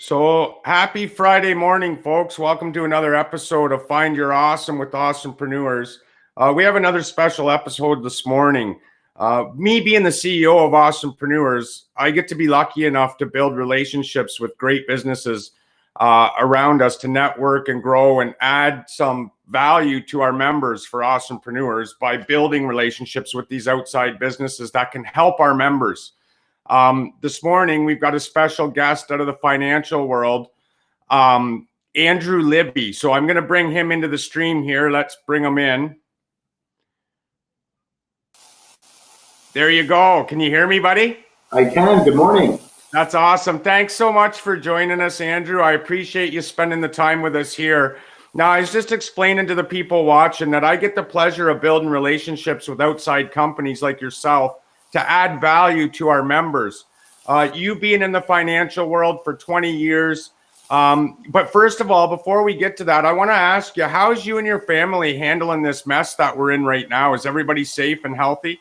So happy Friday morning, folks. Welcome to another episode of Find Your Awesome with Awesomepreneurs. We have another special episode this morning. Me being the CEO of Awesomepreneurs, I get to be lucky enough to build relationships with great businesses around us to network and grow and add some value to our members for Awesomepreneurs by building relationships with these outside businesses that can help our members. This morning, we've got a special guest out of the financial world, Andrew Libby. So I'm going to bring him into the stream here. Let's bring him in. There you go. Can you hear me, buddy? I can. Good morning. That's awesome. Thanks so much for joining us, Andrew. I appreciate you spending the time with us here. Now, I was just explaining to the people watching that I get the pleasure of building relationships with outside companies like yourself to add value to our members. You being in the financial world for 20 years. But first of all, before we get to that, I want to ask you, how's you and your family handling this mess that we're in right now? Is everybody safe and healthy?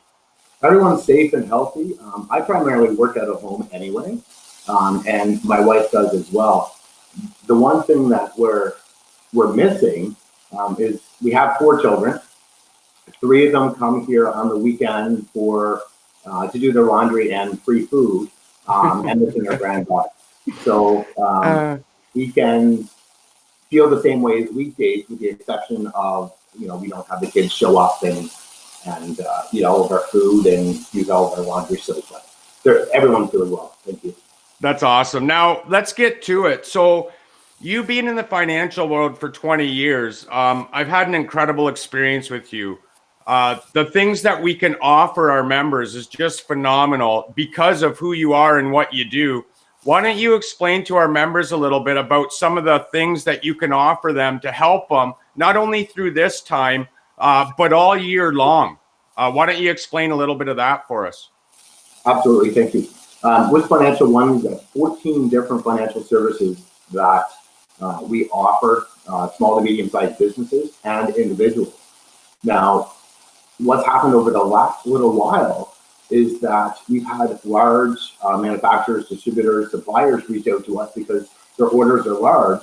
Everyone's safe and healthy. I primarily work out of home anyway, and my wife does as well. The one thing that we're missing is we have 4 children. 3 of them come here on the weekend to do their laundry and free food, and listen to their granddaughter. So weekends feel the same way as weekdays, with the exception of we don't have the kids show up and eat all of our food and use all of our laundry soap. But everyone's doing well. Thank you. That's awesome. Now let's get to it. So you being in the financial world for 20 years, I've had an incredible experience with you. The things that we can offer our members is just phenomenal because of who you are and what you do. Why don't you explain to our members a little bit about some of the things that you can offer them to help them, not only through this time, but all year long? Why don't you explain a little bit of that for us? Absolutely. Thank you. With Financial One, we've got 14 different financial services that we offer small to medium-sized businesses and individuals. Now, what's happened over the last little while is that we've had large manufacturers, distributors, suppliers reach out to us because their orders are large.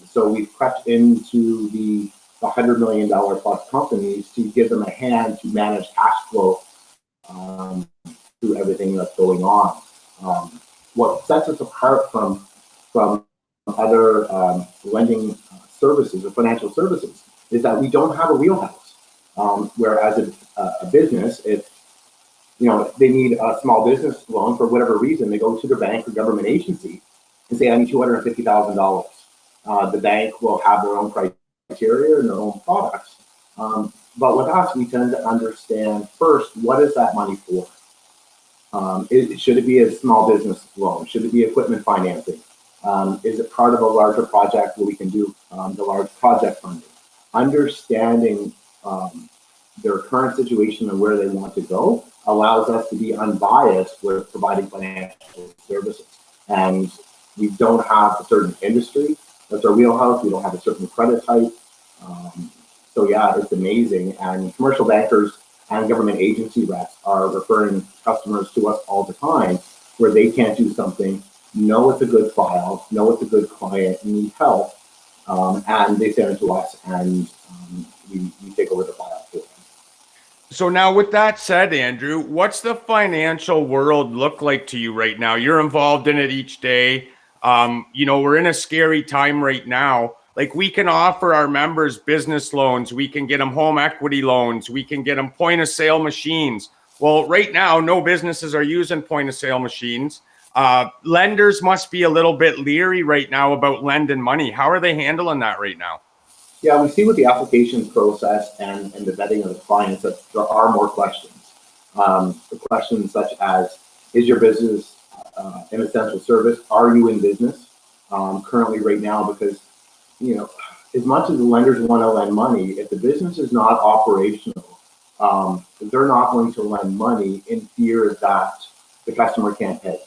So we've crept into the $100 million plus companies to give them a hand to manage cash flow through everything that's going on. What sets us apart from other lending services or financial services is that we don't have a wheelhouse. Whereas a business, if they need a small business loan for whatever reason, they go to their bank or government agency and say, I need $250,000. The bank will have their own criteria and their own products. But with us, we tend to understand first, what is that money for? Should it be a small business loan? Should it be equipment financing? Is it part of a larger project where we can do the large project funding? Understanding their current situation and where they want to go allows us to be unbiased with providing financial services. And we don't have a certain industry that's our wheelhouse. We don't have a certain credit type. So yeah, it's amazing. And commercial bankers and government agency reps are referring customers to us all the time where they can't do something, know it's a good file, know it's a good client, need help, and they send it to us, and we take over the file for them. So now with that said, Andrew, what's the financial world look like to you right now? You're involved in it each day. We're in a scary time right now. Like, we can offer our members business loans. We can get them home equity loans. We can get them point of sale machines. Well, right now, no businesses are using point of sale machines. Lenders must be a little bit leery right now about lending money. How are they handling that right now? Yeah, we see with the application process and the vetting of the clients that there are more questions. The questions such as, is your business an essential service? Are you in business currently right now? Because, as much as the lenders want to lend money, if the business is not operational, they're not going to lend money in fear that the customer can't pay.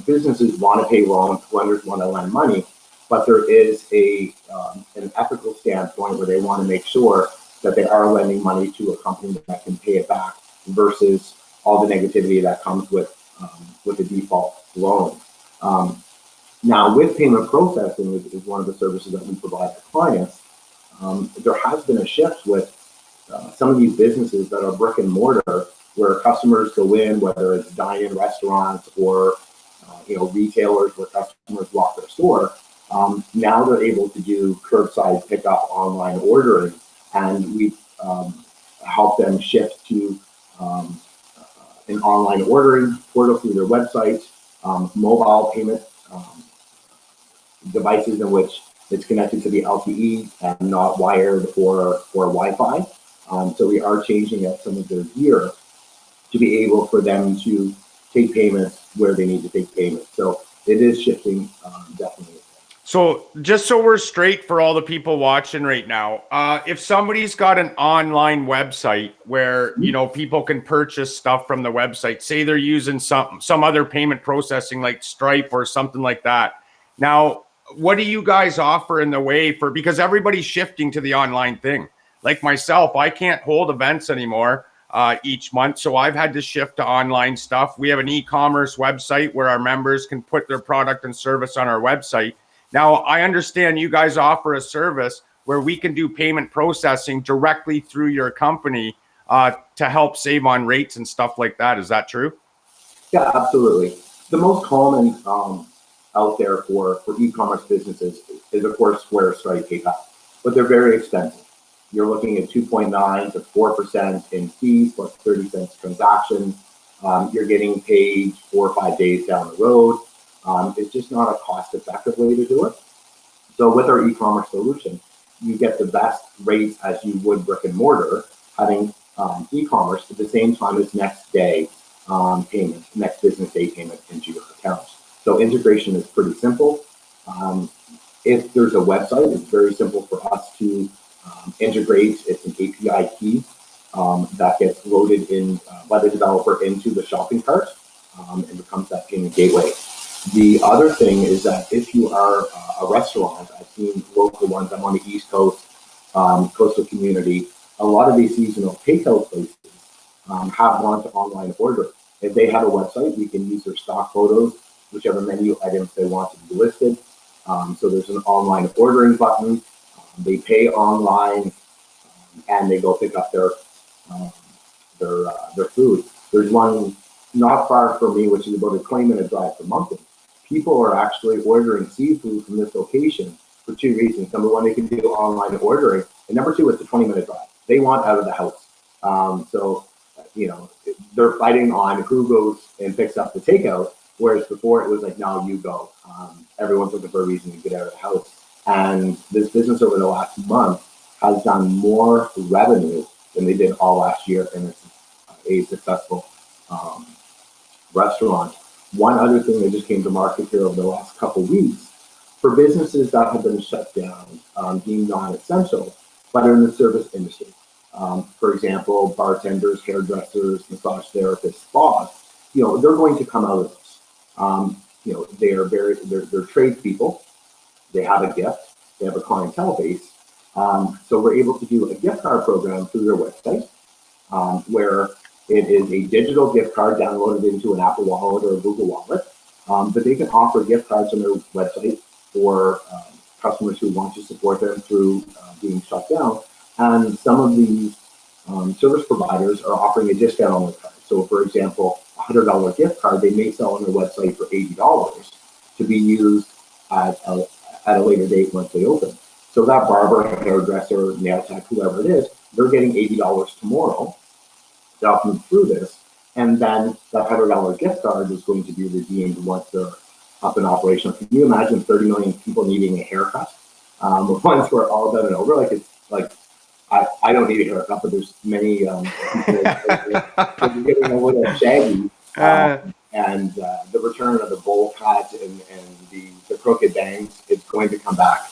Businesses want to pay loans, lenders want to lend money, but there is an ethical standpoint where they want to make sure that they are lending money to a company that can pay it back versus all the negativity that comes with a default loan. Now, with payment processing is one of the services that we provide to clients. There has been a shift with some of these businesses that are brick and mortar, where customers go in, whether it's dine-in restaurants or retailers where customers walk their store. Now they're able to do curbside pickup, online ordering, and we've helped them shift to an online ordering portal through their website, mobile payment devices in which it's connected to the LTE and not wired or Wi-Fi. So we are changing out some of their gear to be able for them to take payments where they need to take payments. So it is shifting, definitely. So just so we're straight for all the people watching right now, if somebody's got an online website where, people can purchase stuff from the website, say they're using some other payment processing like Stripe or something like that. Now, what do you guys offer in the way because everybody's shifting to the online thing. Like myself, I can't hold events anymore each month. So I've had to shift to online stuff. We have an e-commerce website where our members can put their product and service on our website. Now, I understand you guys offer a service where we can do payment processing directly through your company to help save on rates and stuff like that. Is that true? Yeah, absolutely. The most common out there for e-commerce businesses is, of course, Square, Stripe, PayPal, but they're very expensive. You're looking at 2.9 to 4% in fees plus 30 cents transaction. You're getting paid 4 or 5 days down the road. It's just not a cost-effective way to do it. So with our e-commerce solution, you get the best rates as you would brick and mortar, having e-commerce at the same time as next day payment, next business day payment into your account. So integration is pretty simple. If there's a website, it's very simple for us to integrate. It's an API key that gets loaded in by the developer into the shopping cart and becomes that payment gateway. The other thing is that if you are a restaurant, I've seen local ones, I'm on the East Coast, coastal community, a lot of these seasonal takeout places have gone to online order. If they have a website, we can use their stock photos, whichever menu items they want to be listed. So there's an online ordering button. They pay online and they go pick up their food. There's one not far from me, which is about a 20-minute drive from Moncton. People are actually ordering seafood from this location for two reasons. Number one, they can do online ordering. And number two, it's a 20-minute drive. They want out of the house. So, they're fighting on who goes and picks up the takeout, whereas before it was like, no, you go. Everyone's looking for a reason to get out of the house. And this business over the last month has done more revenue than they did all last year, and it's a successful restaurant. One other thing that just came to market here over the last couple of weeks, for businesses that have been shut down, deemed non-essential, but are in the service industry. For example, bartenders, hairdressers, massage therapists, spas, they're going to come out of this. They're tradespeople. They have a gift. They have a clientele base. So we're able to do a gift card program through their website, where it is a digital gift card downloaded into an Apple Wallet or a Google Wallet. But they can offer gift cards on their website for customers who want to support them through being shut down. And some of these service providers are offering a discount on their card. So, for example, a $100 gift card they may sell on their website for $80 to be used at a later date once they open. So that barber, hairdresser, nail tech, whoever it is, they're getting $80 tomorrow to help them through this. And then that $100 gift card is going to be redeemed once they're up and operational. Can you imagine 30 million people needing a haircut? Once we're all done and over, I don't need a haircut, but there's many people getting a little shaggy. And the return of the bowl cut and the crooked bangs is going to come back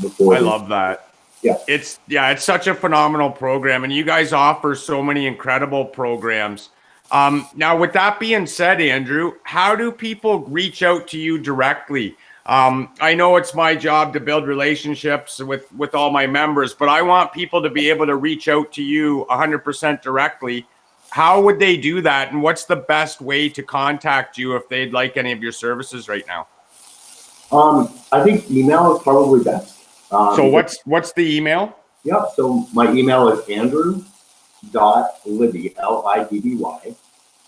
before. I love that. Yeah. It's such a phenomenal program, and you guys offer so many incredible programs. Now, with that being said, Andrew, how do people reach out to you directly? I know it's my job to build relationships with all my members, but I want people to be able to reach out to you 100% directly. How would they do that? And what's the best way to contact you if they'd like any of your services right now? I think email is probably best. So what's the email? Yeah, so my email is andrew.libby, Libby,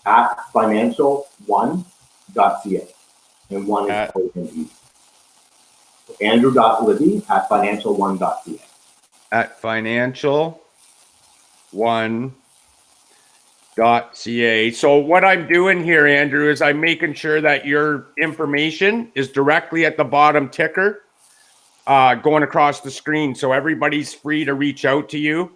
at financial1.ca. And one is O-N-E. Andrew.libby at financial1.ca. At financial1.ca. So what I'm doing here, Andrew, is I'm making sure that your information is directly at the bottom ticker, going across the screen. So everybody's free to reach out to you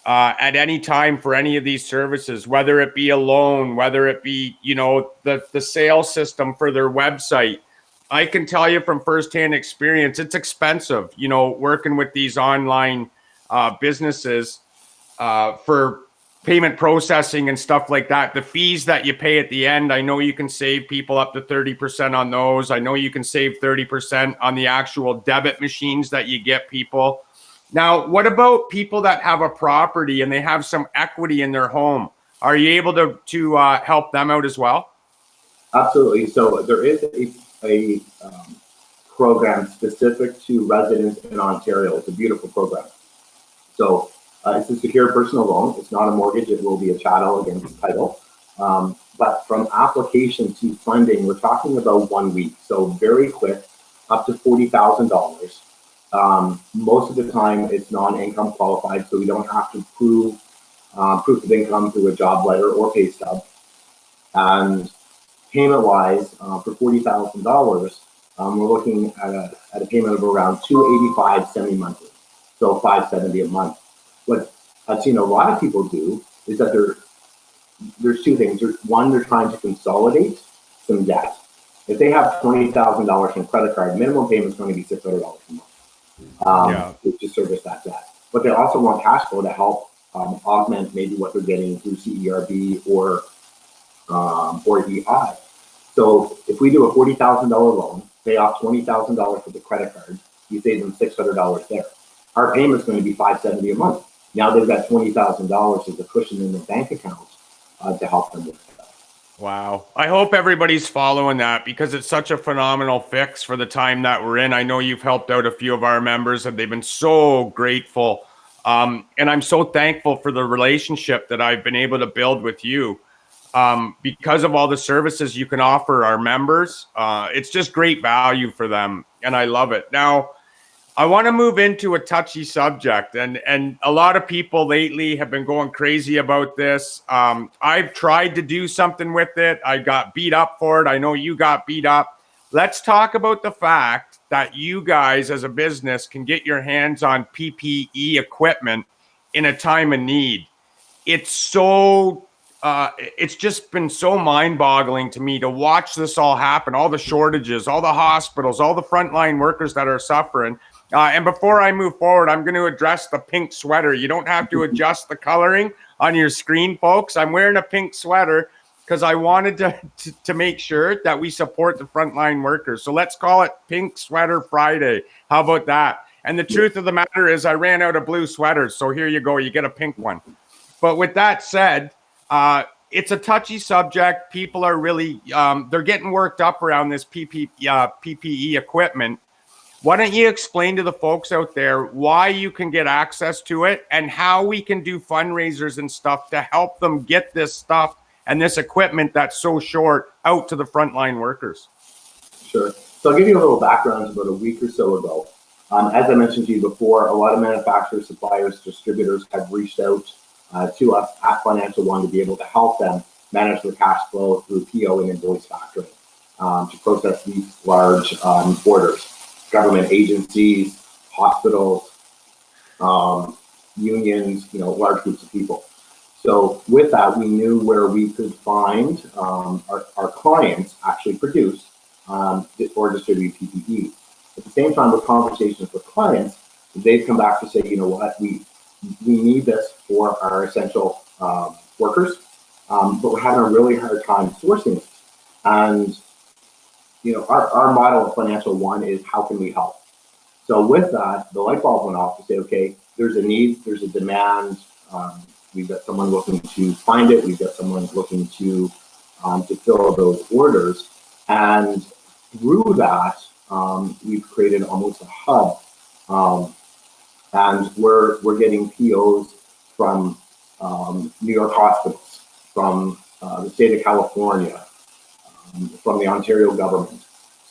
at any time for any of these services, whether it be a loan, whether it be, the sales system for their website. I can tell you from firsthand experience, it's expensive, working with these online businesses for payment processing and stuff like that. The fees that you pay at the end, I know you can save people up to 30% on those. I know you can save 30% on the actual debit machines that you get people. Now, what about people that have a property and they have some equity in their home? Are you able to help them out as well? Absolutely. So there is a program specific to residents in Ontario. It's a beautiful program. So it's a secure personal loan. It's not a mortgage. It will be a chattel against title. But from application to funding, we're talking about 1 week. So very quick, up to $40,000. Most of the time it's non-income qualified, so we don't have to prove proof of income through a job letter or pay stub. And payment-wise, for $40,000, we're looking at a payment of around $285 semi-monthly, so $570 a month. What I've seen a lot of people do is that there's two things. One, they're trying to consolidate some debt. If they have $20,000 in credit card, minimum payment is going to be $600 a month. To service that debt. But they also want cash flow to help augment maybe what they're getting through CERB or EI. So if we do a $40,000 loan, pay off $20,000 for the credit card, you save them $600 there. Our payment's going to be $570 a month. Now they've got $20,000 as a cushion in their bank account to help them with that. Wow. I hope everybody's following that because it's such a phenomenal fix for the time that we're in. I know you've helped out a few of our members and they've been so grateful. And I'm so thankful for the relationship that I've been able to build with you because of all the services you can offer our members. It's just great value for them. And I love it. Now, I want to move into a touchy subject, and a lot of people lately have been going crazy about this. I've tried to do something with it. I got beat up for it. I know you got beat up. Let's talk about the fact that you guys as a business can get your hands on PPE equipment in a time of need. It's just been so mind-boggling to me to watch this all happen, all the shortages, all the hospitals, all the frontline workers that are suffering. And before I move forward, I'm going to address the pink sweater. You don't have to adjust the coloring on your screen, folks. I'm wearing a pink sweater because I wanted to make sure that we support the frontline workers. So let's call it Pink Sweater Friday. How about that? And the truth of the matter is I ran out of blue sweaters. So here you go. You get a pink one. But with that said, it's a touchy subject. People are really, they're getting worked up around this PPE equipment. Why don't you explain to the folks out there why you can get access to it and how we can do fundraisers and stuff to help them get this stuff and this equipment that's so short out to the frontline workers? Sure. So I'll give you a little background. About a week or so ago, as I mentioned to you before, a lot of manufacturers, suppliers, distributors have reached out to us at Financial One to be able to help them manage their cash flow through PO and invoice factoring to process these large orders. Government agencies, hospitals, unions, large groups of people. So with that, we knew where we could find our clients actually produce or distribute PPE. At the same time, with conversations with clients, they've come back to say, you know what, we need this for our essential workers, but we're having a really hard time sourcing it. And our model of Financial One is how can we help? So with that, the light bulb went off to say, okay, there's a need, there's a demand. We've got someone looking to find it. We've got someone looking to fill those orders. And through that, We've created almost a hub, and we're getting POs from New York hospitals, from the state of California, from the Ontario government.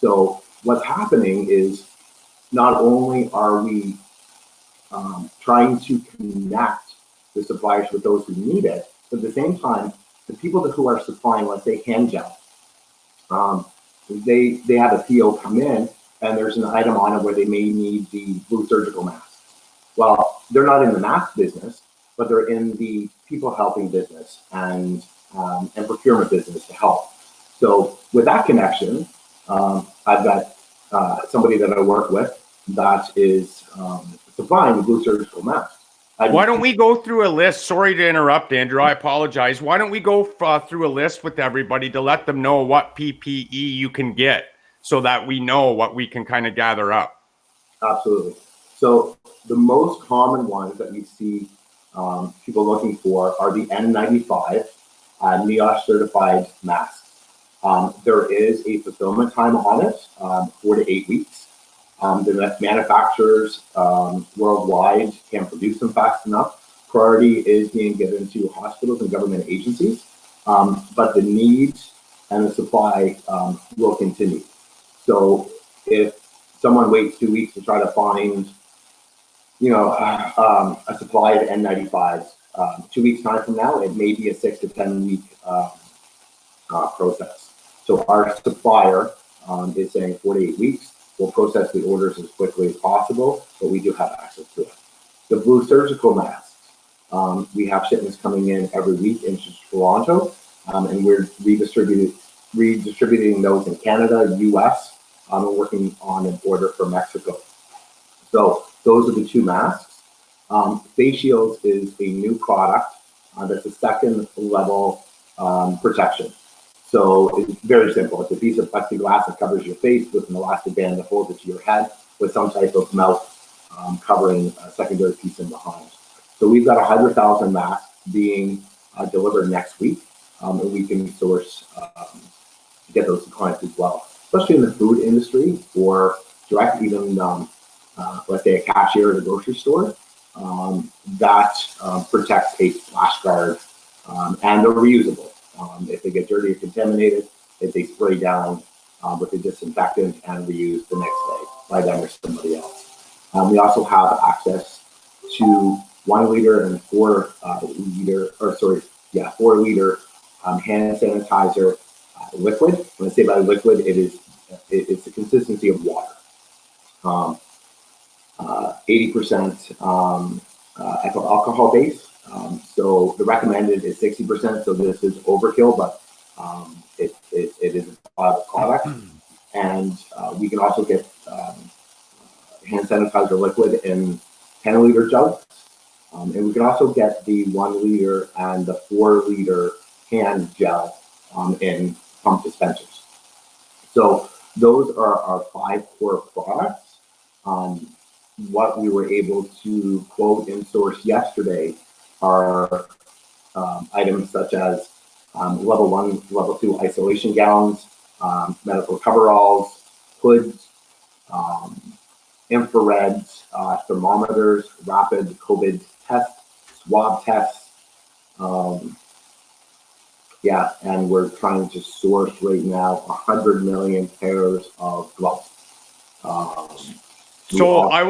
So what's happening is not only are we trying to connect the suppliers with those who need it, but at the same time, the people who are supplying, let's say, hand gel, they have a PO come in, and there's an item on it where they may need the blue surgical mask. Well, they're not in the mask business, but they're in the people helping business and procurement business to help. So with that connection, I've got somebody that I work with that is supplying the blue surgical mask. Why don't we go through a list? Sorry to interrupt, Andrew. I apologize. Why don't we go through a list with everybody to let them know what PPE you can get so that we know what we can kind of gather up? Absolutely. So the most common ones that we see people looking for are the N95 NIOSH certified masks. There is a fulfillment time on it, 4 to 8 weeks. The manufacturers worldwide can't produce them fast enough. Priority is being given to hospitals and government agencies, but the need and the supply will continue. So if someone waits 2 weeks to try to find, a supply of N95s, 2 weeks time from now, it may be a 6 to 10 week process. So our supplier is saying 4 to 8 weeks. We'll process the orders as quickly as possible, but we do have access to it. The blue surgical masks, we have shipments coming in every week into Toronto, and we're redistributing those in Canada, US. We're working on an order for Mexico. So those are the two masks. Face shields is a new product that's a second level protection. So it's very simple. It's a piece of plexiglass that covers your face with an elastic band that holds it to your head with some type of mouth covering a secondary piece in behind. So we've got 100,000 masks being delivered next week, and we can source get those to clients as well, especially in the food industry or direct, even let's say a cashier at a grocery store that protects a splash guard, and they're reusable. If they get dirty or contaminated, if they spray down with a disinfectant and reuse the next day by them or somebody else. We also have access to 1 liter and 4 liter hand sanitizer liquid. When I say by liquid, it's the consistency of water. 80% ethyl alcohol base. So the recommended is 60%. So this is overkill, but it is a product. And we can also get hand sanitizer liquid in 10 liter jugs. And we can also get the 1 liter and the 4 liter hand gel in pump dispensers. So those are our 5 core products. What we were able to quote and source yesterday are items such as level 1, level 2 isolation gowns, medical coveralls, hoods, infrared thermometers, rapid COVID tests, swab tests. And we're trying to source right now 100 million pairs of gloves. So I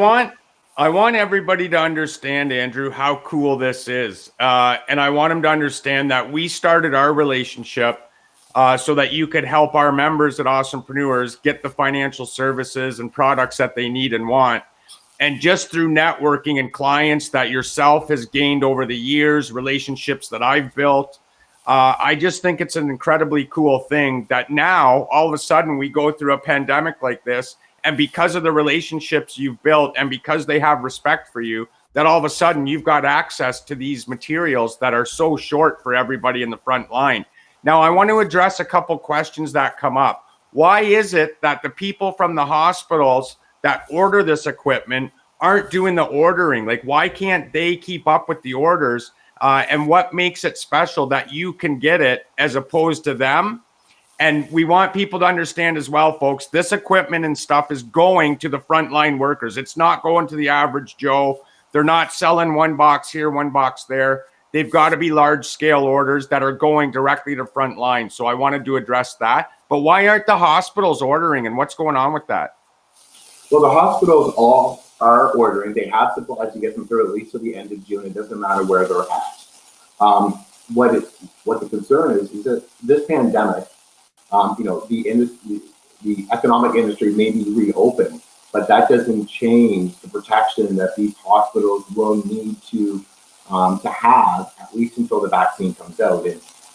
want everybody to understand, Andrew, how cool this is. And I want them to understand that we started our relationship so that you could help our members at Awesomepreneurs get the financial services and products that they need and want. And just through networking and clients that yourself has gained over the years, relationships that I've built, I just think it's an incredibly cool thing that now all of a sudden we go through a pandemic like this. And because of the relationships you've built and because they have respect for you, that all of a sudden you've got access to these materials that are so short for everybody in the front line. Now, I want to address a couple questions that come up. Why is it that the people from the hospitals that order this equipment aren't doing the ordering? Like, why can't they keep up with the orders? And what makes it special that you can get it as opposed to them? And we want people to understand as well, folks, this equipment and stuff is going to the frontline workers. It's not going to the average Joe. They're not selling one box here, one box there. They've got to be large scale orders that are going directly to frontline. So I wanted to address that. But why aren't the hospitals ordering, and what's going on with that? Well, the hospitals all are ordering. They have supplies to get them through at least to the end of June. It doesn't matter where they're at. What the concern is that this pandemic, the economic industry may be reopened, but that doesn't change the protection that these hospitals will need to have at least until the vaccine comes out.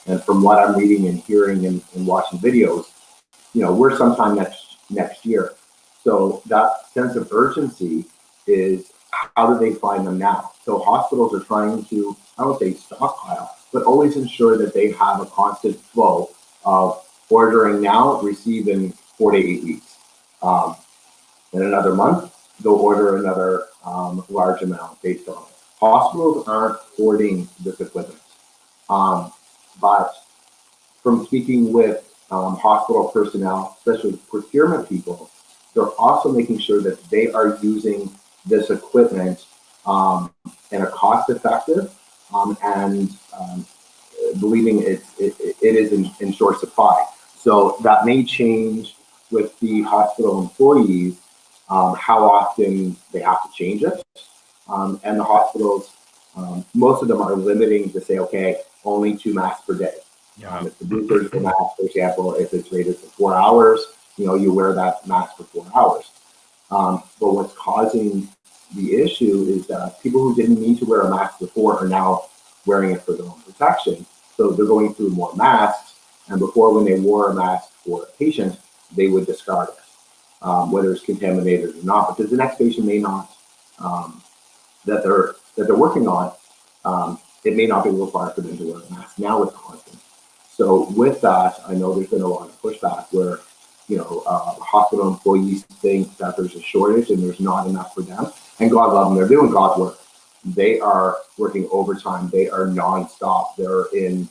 And from what I'm reading and hearing and watching videos, we're sometime next year. So that sense of urgency is, how do they find them now? So hospitals are trying to, I don't say stockpile, but always ensure that they have a constant flow of ordering now, receive in 4 to 8 weeks. In another month, they'll order another large amount based on it. Hospitals aren't hoarding this equipment. But from speaking with hospital personnel, especially procurement people, they're also making sure that they are using this equipment in a cost-effective and believing it is in short supply. So that may change with the hospital employees, how often they have to change it. And the hospitals, most of them are limiting to say, okay, only 2 masks per day. If the blue surgical mask, for example, if it's rated for 4 hours, you wear that mask for 4 hours. But what's causing the issue is that people who didn't need to wear a mask before are now wearing it for their own protection. So they're going through more masks. And before, when they wore a mask for a patient, they would discard it, whether it's contaminated or not, because the next patient may not, that they're working on, it may not be required for them to wear a mask. Now it's constant. So with that, I know there's been a lot of pushback where, hospital employees think that there's a shortage and there's not enough for them. And God love them, they're doing God's work. They are working overtime. They are nonstop. They're in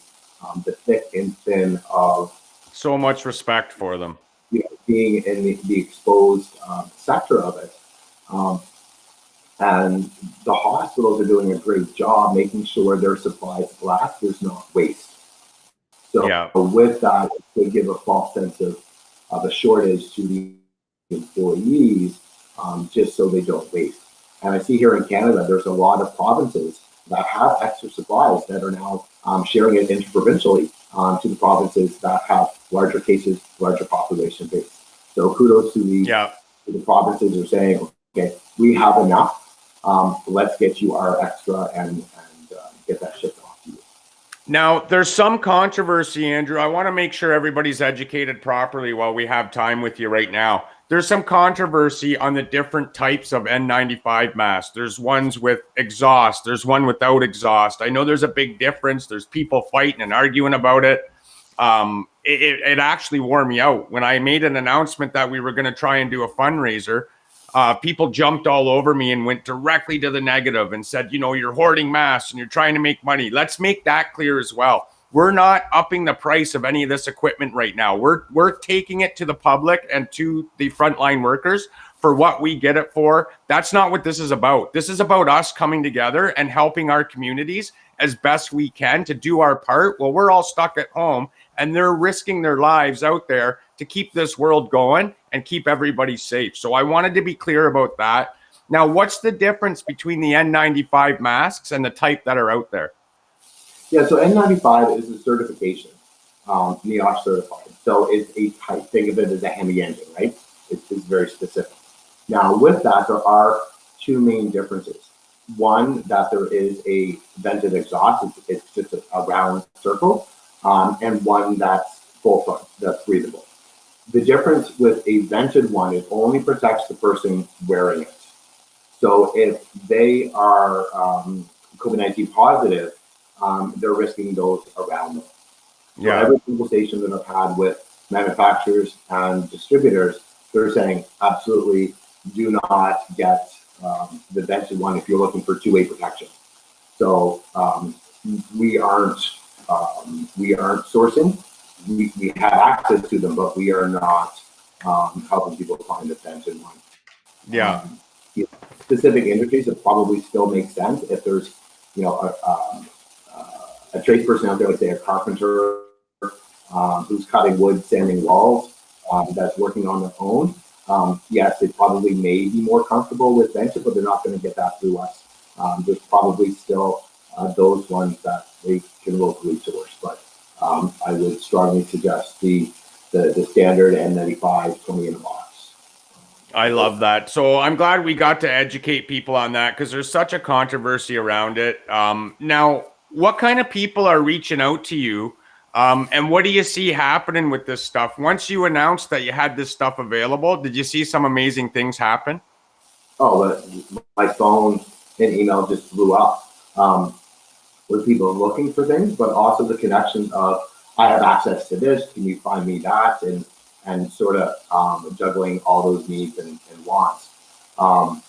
the thick and thin of. So much respect for them. Being in the exposed sector of it. And the hospitals are doing a great job making sure their supplies last, there's not waste. So with that, they give a false sense of a shortage to the employees, just so they don't waste. And I see here in Canada, there's a lot of provinces that have extra supplies that are now sharing it interprovincially to the provinces that have larger cases, larger population base. So kudos to the provinces are saying, okay, we have enough. Let's get you our extra and get that shipped off to you. Now, there's some controversy, Andrew. I want to make sure everybody's educated properly while we have time with you right now. There's some controversy on the different types of N95 masks. There's ones with exhaust. There's one without exhaust. I know there's a big difference. There's people fighting and arguing about it. It actually wore me out. When I made an announcement that we were going to try and do a fundraiser, people jumped all over me and went directly to the negative and said, you're hoarding masks and you're trying to make money. Let's make that clear as well. We're not upping the price of any of this equipment right now. We're taking it to the public and to the frontline workers for what we get it for. That's not what this is about. This is about us coming together and helping our communities as best we can to do our part. Well, we're all stuck at home and they're risking their lives out there to keep this world going and keep everybody safe. So I wanted to be clear about that. Now, what's the difference between the N95 masks and the type that are out there? Yeah, so N95 is a certification, NIOSH certified. So it's a type, think of it as a Hemi engine, right? It's very specific. Now, with that, there are 2 main differences. One, that there is a vented exhaust, it's just a round circle, and one that's full front, that's breathable. The difference with a vented one, it only protects the person wearing it. So if they are COVID-19 positive, they're risking those around them. So every conversation that I've had with manufacturers and distributors, they're saying absolutely do not get the vented one if you're looking for 2-way protection. So we aren't sourcing we have access to them, but we are not helping people find a pension one. Yeah. You know, specific industries that probably still make sense if there's, you know, a tradesperson out there, like say a carpenter, who's cutting wood, sanding walls, that's working on their own. Yes, they probably may be more comfortable with pension, but they're not going to get that through us. There's probably still those ones that they can locally source, but I would strongly suggest the standard N95 20 in a box. I love that. So I'm glad we got to educate people on that because there's such a controversy around it. Now, what kind of people are reaching out to you? And what do you see happening with this stuff? Once you announced that you had this stuff available, did you see some amazing things happen? Oh, my phone and email just blew up with people looking for things, but also the connections of, I have access to this, can you find me that? And sort of juggling all those needs and wants. Now,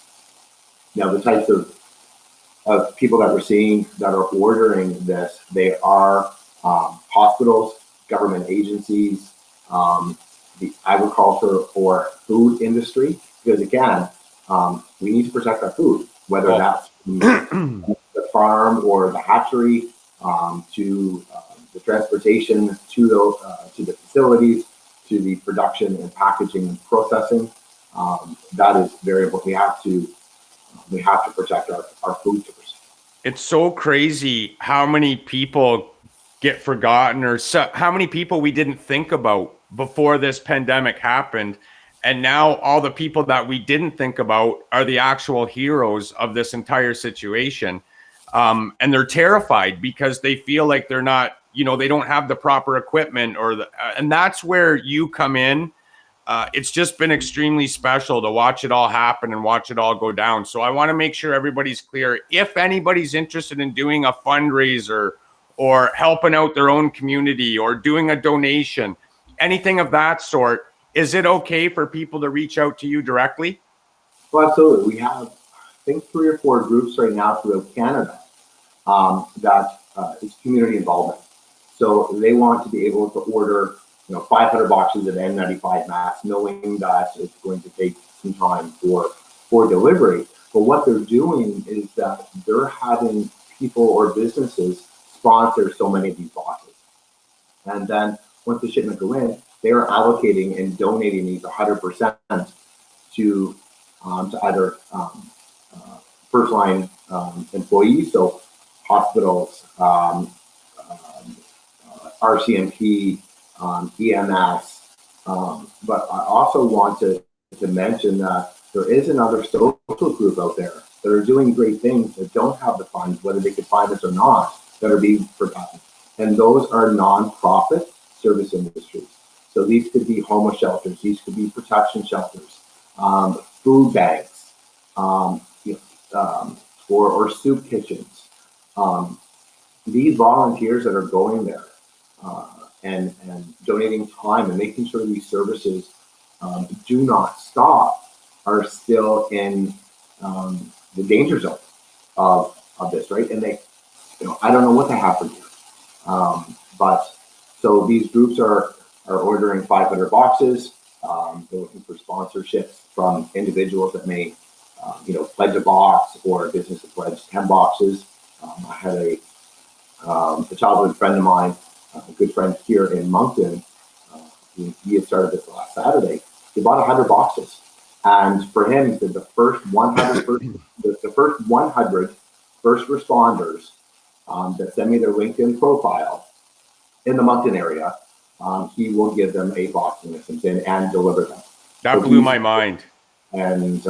the types of people that we're seeing that are ordering this, they are hospitals, government agencies, the agriculture or food industry, because again, we need to protect our food, whether that's the farm or the hatchery, to the transportation, to the facilities, to the production and packaging and processing. That is very important. We have to protect our food source. It's so crazy how many people get forgotten, or how many people we didn't think about before this pandemic happened. And now all the people that we didn't think about are the actual heroes of this entire situation. And they're terrified because they feel like they're not, they don't have the proper equipment and that's where you come in. It's just been extremely special to watch it all happen and watch it all go down. So I want to make sure everybody's clear. If anybody's interested in doing a fundraiser or helping out their own community or doing a donation, anything of that sort, is it okay for people to reach out to you directly? Well, absolutely. We have, I think, 3 or 4 groups right now throughout Canada that is community involvement. So they want to be able to order, 500 boxes of N95 masks, knowing that it's going to take some time for delivery. But what they're doing is that they're having people or businesses sponsor so many of these boxes. And then once the shipment go in, they are allocating and donating these 100% to either first line employees, so hospitals, RCMP, EMS. But I also want to mention that there is another social group out there that are doing great things that don't have the funds, whether they could find us or not, that are being forgotten. And those are nonprofit service industries. So these could be homeless shelters, these could be protection shelters, food banks, or soup kitchens. These volunteers that are going there and donating time and making sure these services do not stop are still in the danger zone of this, right? And they, I don't know what they have for you. But so these groups are ordering 500 boxes. They're looking for sponsorships from individuals that may, pledge a box, or a business that pledge 10 boxes. I had a childhood friend of mine, a good friend here in Moncton. He had started this last Saturday. He bought 100 boxes, and for him, he said the first 100 first responders that send me their LinkedIn profile in the Moncton area, he will give them a box and deliver them. That blew my mind. And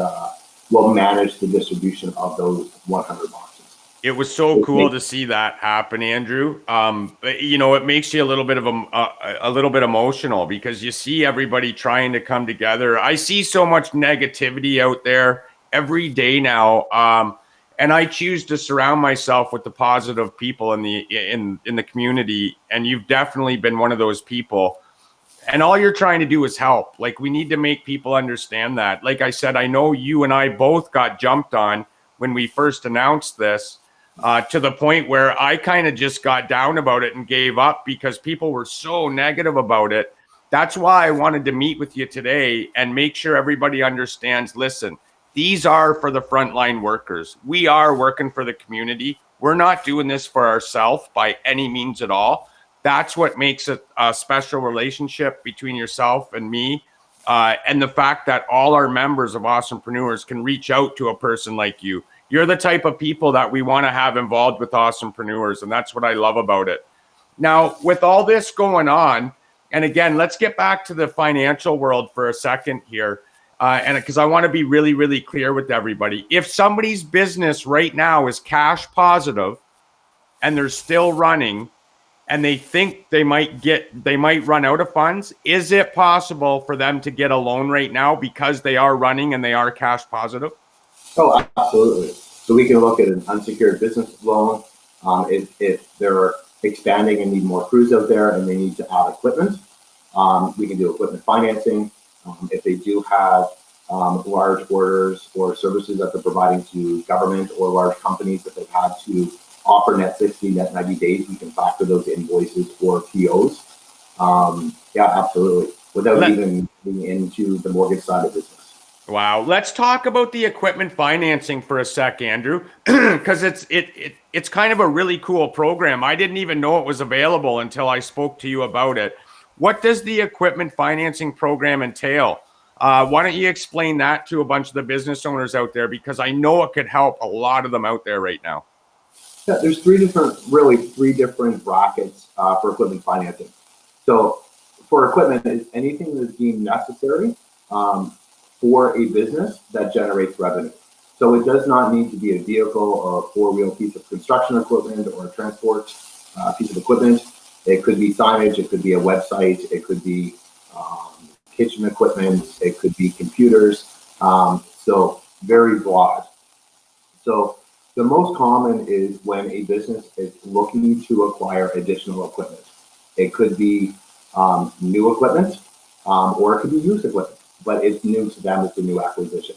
will manage the distribution of those 100 boxes. It was so cool to see that happen, Andrew. It makes you a little bit emotional because you see everybody trying to come together. I see so much negativity out there every day now, and I choose to surround myself with the positive people in the community. And you've definitely been one of those people. And all you're trying to do is help. Like, we need to make people understand that. Like I said, I know you and I both got jumped on when we first announced this. to the point where I kind of just got down about it and gave up because people were so negative about it. That's why I wanted to meet with you today and make sure everybody understands, listen, these are for the frontline workers. We are working for the community. We're not doing this for ourselves by any means at all. That's what makes it a special relationship between yourself and me. And the fact that all our members of Awesomepreneurs can reach out to a person like you. You're the type of people that we want to have involved with Awesomepreneurs, and that's what I love about it. Now, with all this going on, and again, let's get back to the financial world for a second here, and because I want to be really, really clear with everybody. If somebody's business right now is cash positive and they're still running, and they think they might run out of funds, is it possible for them to get a loan right now because they are running and they are cash positive? Oh, absolutely. So we can look at an unsecured business loan. If they're expanding and need more crews out there and they need to add equipment, we can do equipment financing. If they do have large orders or services that they're providing to government or large companies that they've had to offer net 60, net 90 days, we can factor those invoices or POs. Yeah, absolutely. Without even being into the mortgage side of business. Wow. Let's talk about the equipment financing for a sec, Andrew, because it's kind of a really cool program. I didn't even know it was available until I spoke to you about it. What does the equipment financing program entail? Why don't you explain that to a bunch of the business owners out there? Because I know it could help a lot of them out there right now. Yeah, there's three different brackets for equipment financing. So for equipment, it's anything that's deemed necessary for a business that generates revenue. So it does not need to be a vehicle or a four-wheel piece of construction equipment or a transport piece of equipment. It could be signage, it could be a website, it could be kitchen equipment, it could be computers. So very broad. So the most common is when a business is looking to acquire additional equipment. It could be new equipment or it could be used equipment, but it's new to them, it's a new acquisition.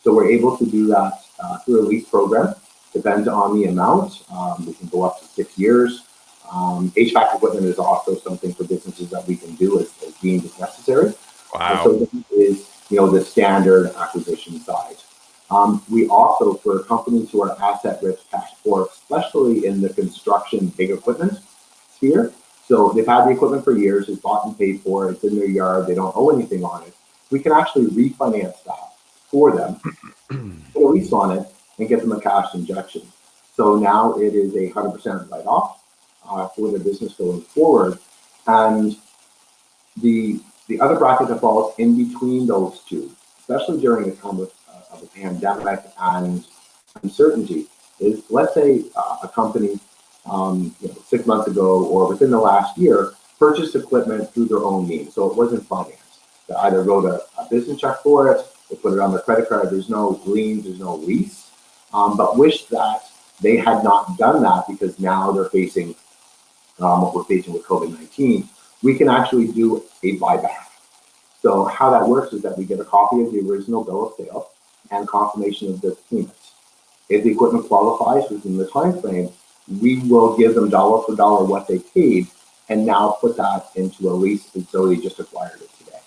So we're able to do that through a lease program. Depends on the amount. We can go up to 6 years. HVAC equipment is also something for businesses that we can do as deemed as necessary. Wow. So this is, the standard acquisition side. We also, for companies who are asset-rich, cash poor, especially in the construction big equipment sphere, so they've had the equipment for years, it's bought and paid for, it's in their yard, they don't owe anything on it. We can actually refinance that for them, put a lease on it, and get them a cash injection. So now it is a 100% write-off for the business going forward. And the other bracket that falls in between those two, especially during a time of a pandemic and uncertainty, is let's say a company 6 months ago or within the last year purchased equipment through their own means. So it wasn't financed. They either wrote a business check for it, they put it on their credit card, there's no liens, there's no lease, but wish that they had not done that because now they're facing what we're facing with COVID-19. We can actually do a buyback. So how that works is that we get a copy of the original bill of sale and confirmation of the payments. If the equipment qualifies within the time frame, we will give them dollar for dollar what they paid and now put that into a lease until they just acquired it today.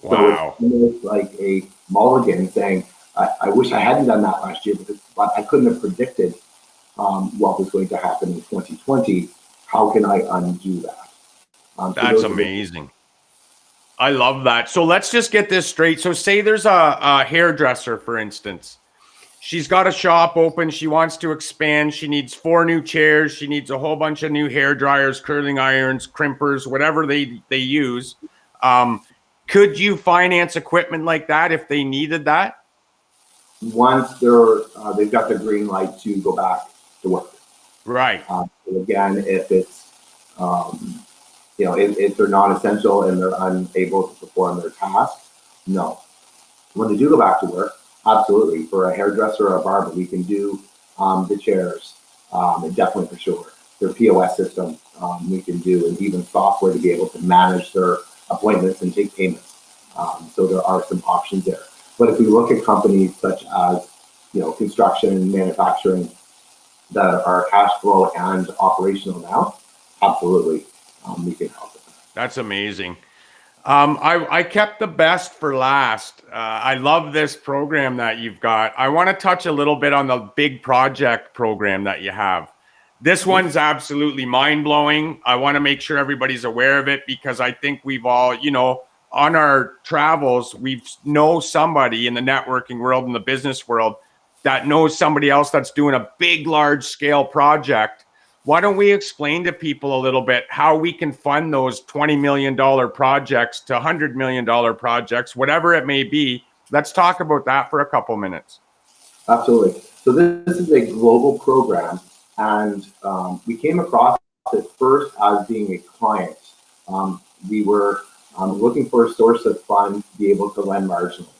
Wow. So it's like a mulligan saying, I wish I hadn't done that last year, but I couldn't have predicted what was going to happen in 2020. How can I undo that? That's amazing. I love that. So let's just get this straight. So say there's a hairdresser, for instance. She's got a shop open. She wants to expand. She needs 4 new chairs. She needs a whole bunch of new hair dryers, curling irons, crimpers, whatever they use. Could you finance equipment like that if they needed that? Once they've got the green light to go back to work. Right. Again, if it's if they're non-essential and they're unable to perform their task, no. When they do go back to work, absolutely. For a hairdresser or a barber, we can do the chairs, definitely for sure. Their POS system, we can do, and even software to be able to manage their appointments and take payments. So there are some options there. But if we look at companies such as, construction, manufacturing, that are cash flow and operational now, absolutely, we can help with that. That's amazing. I kept the best for last. I love this program that you've got. I want to touch a little bit on the big project program that you have. This one's absolutely mind-blowing. I want to make sure everybody's aware of it because I think we've all, on our travels, we know somebody in the networking world, in the business world, that knows somebody else that's doing a big, large-scale project. Why don't we explain to people a little bit how we can fund those $20 million projects to $100 million projects, whatever it may be. Let's talk about that for a couple minutes. Absolutely. So this is a global program, and we came across it first as being a client. We were looking for a source of funds to be able to lend marginally.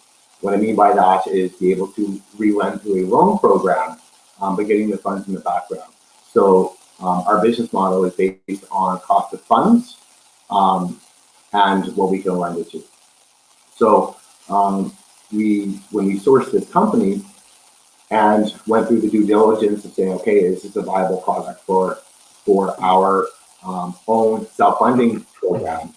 What I mean by that is be able to re-lend through a loan program, but getting the funds in the background. So our business model is based on cost of funds and what we can lend it to. So when we sourced this company and went through the due diligence of saying, okay, is this a viable product for our own self-funding program?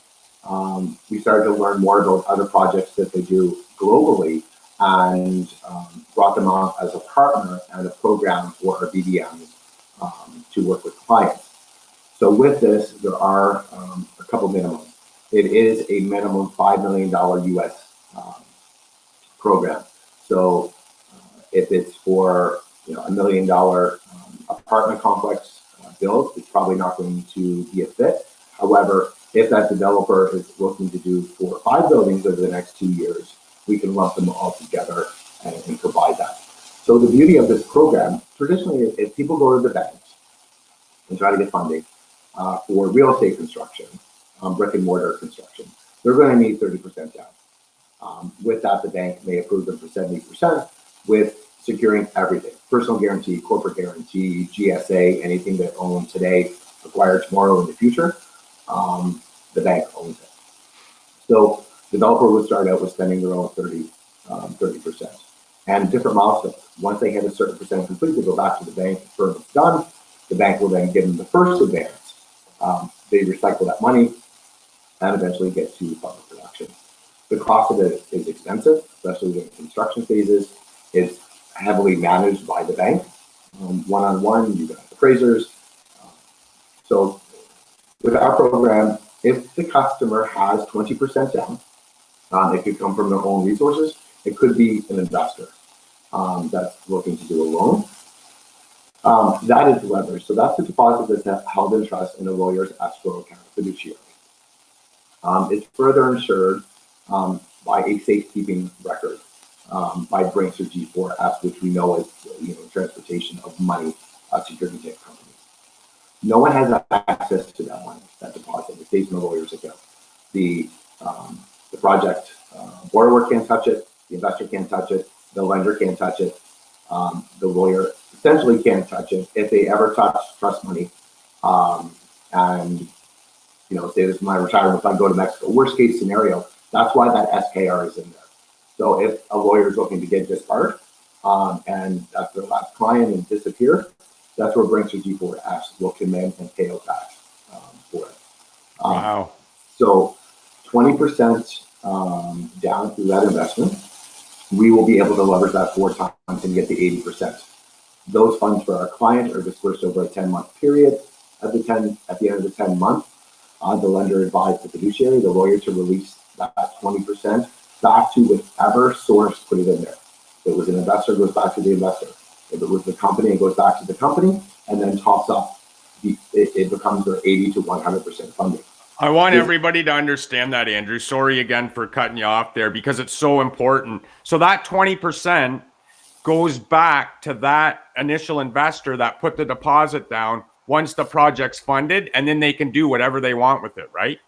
We started to learn more about other projects that they do globally and brought them on as a partner and a program for our BDMs to work with clients. So with this, there are a couple minimums. It is a minimum $5 million US program. So if it's for $1 million apartment complex build, it's probably not going to be a fit. However, if that developer is looking to do 4 or 5 buildings over the next 2 years, we can lump them all together and provide that. So the beauty of this program, traditionally, if people go to the banks and try to get funding for real estate construction, brick and mortar construction, they're going to need 30% down. With that, the bank may approve them for 70% with securing everything: personal guarantee, corporate guarantee, GSA, anything that owned today, acquired tomorrow in the future, the bank owns it. So developer would start out with spending their own 30%. And different milestones. Once they hit a certain percent complete, they go back to the bank, firm it's done. The bank will then give them the first advance. They recycle that money and eventually get to public production. The cost of it is expensive, especially in construction phases. It's heavily managed by the bank. One-on-one, you got appraisers. So with our program, if the customer has 20% down, it could come from their own resources. It could be an investor that's looking to do a loan. That is leverage. So that's the deposit that's held in trust in a lawyer's escrow account, fiduciary. It's further insured by a safekeeping record by Brinks or G4S, which we know is transportation of money, security type company. No one has access to that money, that deposit. It stays in the lawyer's account. The project borrower can't touch it. The investor can't touch it. The lender can't touch it. The lawyer essentially can't touch it. If they ever touch trust money, and say this is my retirement fund, go to Mexico. Worst case scenario, that's why that SKR is in there. So if a lawyer is looking to get disbarred, and that's their last client and disappear, that's where Brinks or G4S will come in and pay out tax for it. Wow. So 20% down through that investment, we will be able to leverage that 4 times and get the 80%. Those funds for our client are dispersed over a 10-month period. At the end of the 10 month, the lender advised the fiduciary, the lawyer, to release that 20% back to whichever source put it in there. If it was an investor, it goes back to the investor. If it was the company, it goes back to the company, and then tops up. It becomes their 80 to 100% funding. I want everybody to understand that, Andrew. Sorry again for cutting you off there because it's so important. So that 20% goes back to that initial investor that put the deposit down once the project's funded, and then they can do whatever they want with it, right?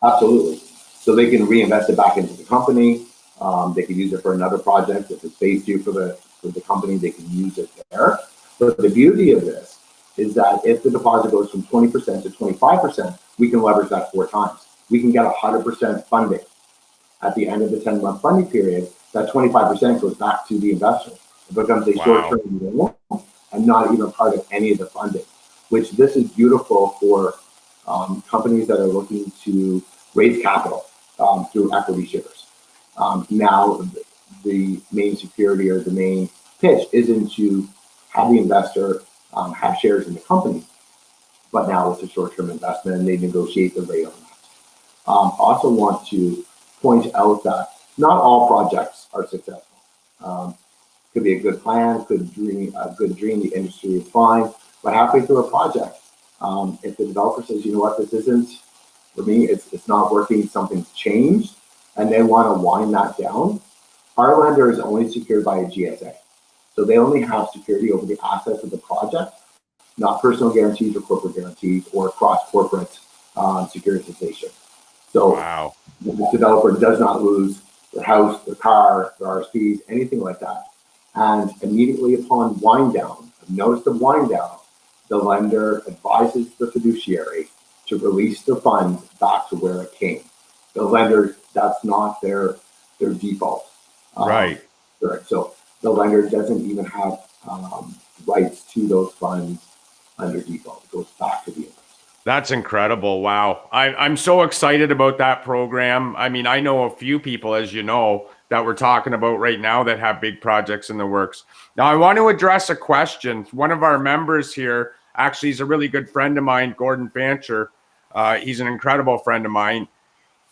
Absolutely. So they can reinvest it back into the company. They can use it for another project. If it's phase 2 for the company, they can use it there. But the beauty of this is that if the deposit goes from 20% to 25%, we can leverage that 4 times. We can get 100% funding. At the end of the 10-month funding period, that 25% goes back to the investor. It becomes a short-term loan, and not even part of any of the funding, which this is beautiful for companies that are looking to raise capital through equity shares. Now, the main security or the main pitch isn't to have the investor have shares in the company, but now it's a short-term investment and they negotiate the rate on that. Also want to point out that not all projects are successful. Could be a good plan, a good dream, the industry is fine, but halfway through a project, if the developer says, you know what, this isn't, for me, it's not working, something's changed, and they want to wind that down, our lender is only secured by a GSA. So they only have security over the assets of the project, not personal guarantees or corporate guarantees or cross-corporate securitization. So wow. The developer does not lose their house, their car, their RSPs, anything like that. And immediately upon wind down, notice the wind down, the lender advises the fiduciary to release the funds back to where it came. The lender, that's not their default. Right. So the lender doesn't even have rights to those funds under default. It goes back to the investor. That's incredible. Wow. I'm so excited about that program. I mean, I know a few people, as you know, that we're talking about right now that have big projects in the works. Now, I want to address a question. One of our members here, actually, is a really good friend of mine, Gordon Fancher. He's an incredible friend of mine.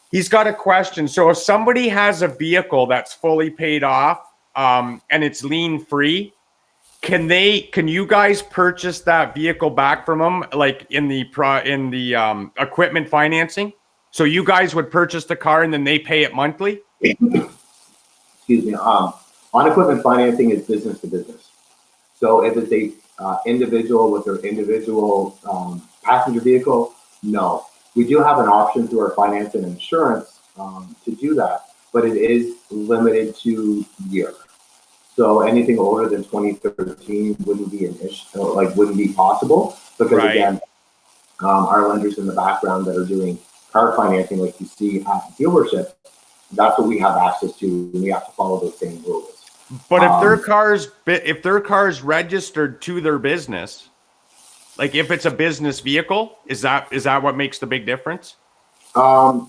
He's got a question. So if somebody has a vehicle that's fully paid off and it's lien free, can you guys purchase that vehicle back from them, like in the equipment financing? So you guys would purchase the car and then they pay it monthly? Excuse me. On equipment financing is business to business. So if it's a individual with their individual passenger vehicle, no. We do have an option through our finance and insurance to do that, but it is limited to year. So anything older than 2013 wouldn't be an issue, wouldn't be possible because right. Again, our lenders in the background that are doing car financing, like you see at dealership, that's what we have access to, and we have to follow those same rules. But if their car's registered to their business, like if it's a business vehicle, is that what makes the big difference? Our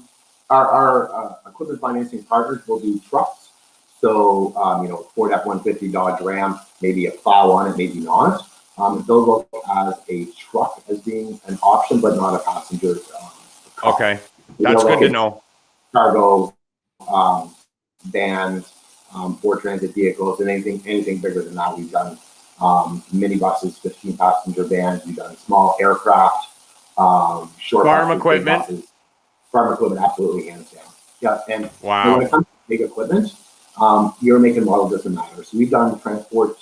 equipment financing partners will do trucks. So, Ford F-150, Dodge Ram, maybe a plow on it, maybe not. They'll look as a truck as being an option, but not a passenger car. Okay, that's good to know. Cargo, vans, Ford Transit vehicles, and anything bigger than that. We've done minibuses, 15-passenger vans. We've done small aircraft, short farm equipment. Farm equipment, absolutely, hands down. Yeah, and wow. When it comes to big equipment, your make and model doesn't matter. So we've done transport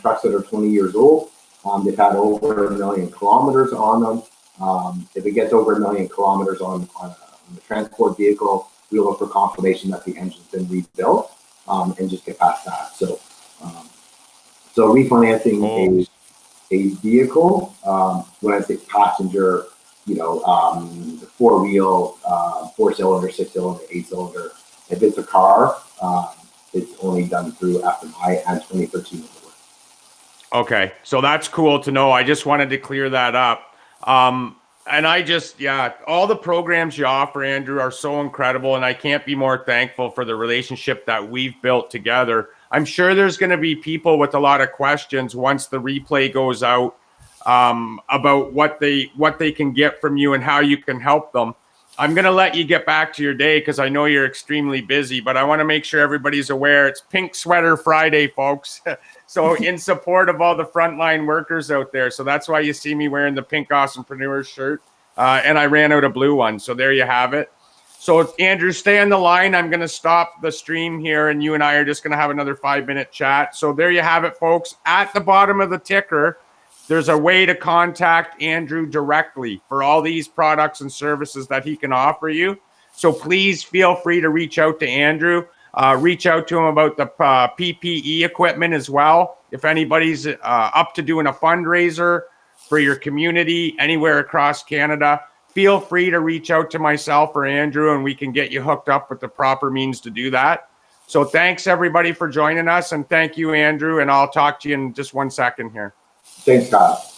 trucks that are 20 years old. They've had over 1 million kilometers on them. If it gets over 1 million kilometers on the transport vehicle, we look for confirmation that the engine's been rebuilt and just get past that. So refinancing a vehicle, when I say passenger, 4-wheel, 4-cylinder, 6-cylinder, 8-cylinder. If it's a car, it's only done through F&I and 2013. Okay, so that's cool to know. I just wanted to clear that up. And all the programs you offer, Andrew, are so incredible, and I can't be more thankful for the relationship that we've built together. I'm sure there's going to be people with a lot of questions once the replay goes out about what they can get from you and how you can help them. I'm going to let you get back to your day because I know you're extremely busy, but I want to make sure everybody's aware it's Pink Sweater Friday, folks. So in support of all the frontline workers out there. So that's why you see me wearing the Pink Awesomepreneurs shirt. And I ran out of blue ones. So there you have it. So Andrew, stay on the line. I'm going to stop the stream here and you and I are just going to have another 5-minute chat. So there you have it, folks. At the bottom of the ticker, there's a way to contact Andrew directly for all these products and services that he can offer you. So please feel free to reach out to Andrew. Reach out to him about the PPE equipment as well. If anybody's up to doing a fundraiser for your community anywhere across Canada, feel free to reach out to myself or Andrew and we can get you hooked up with the proper means to do that. So thanks everybody for joining us, and thank you, Andrew, and I'll talk to you in just 1 second here. Thanks, Kyle.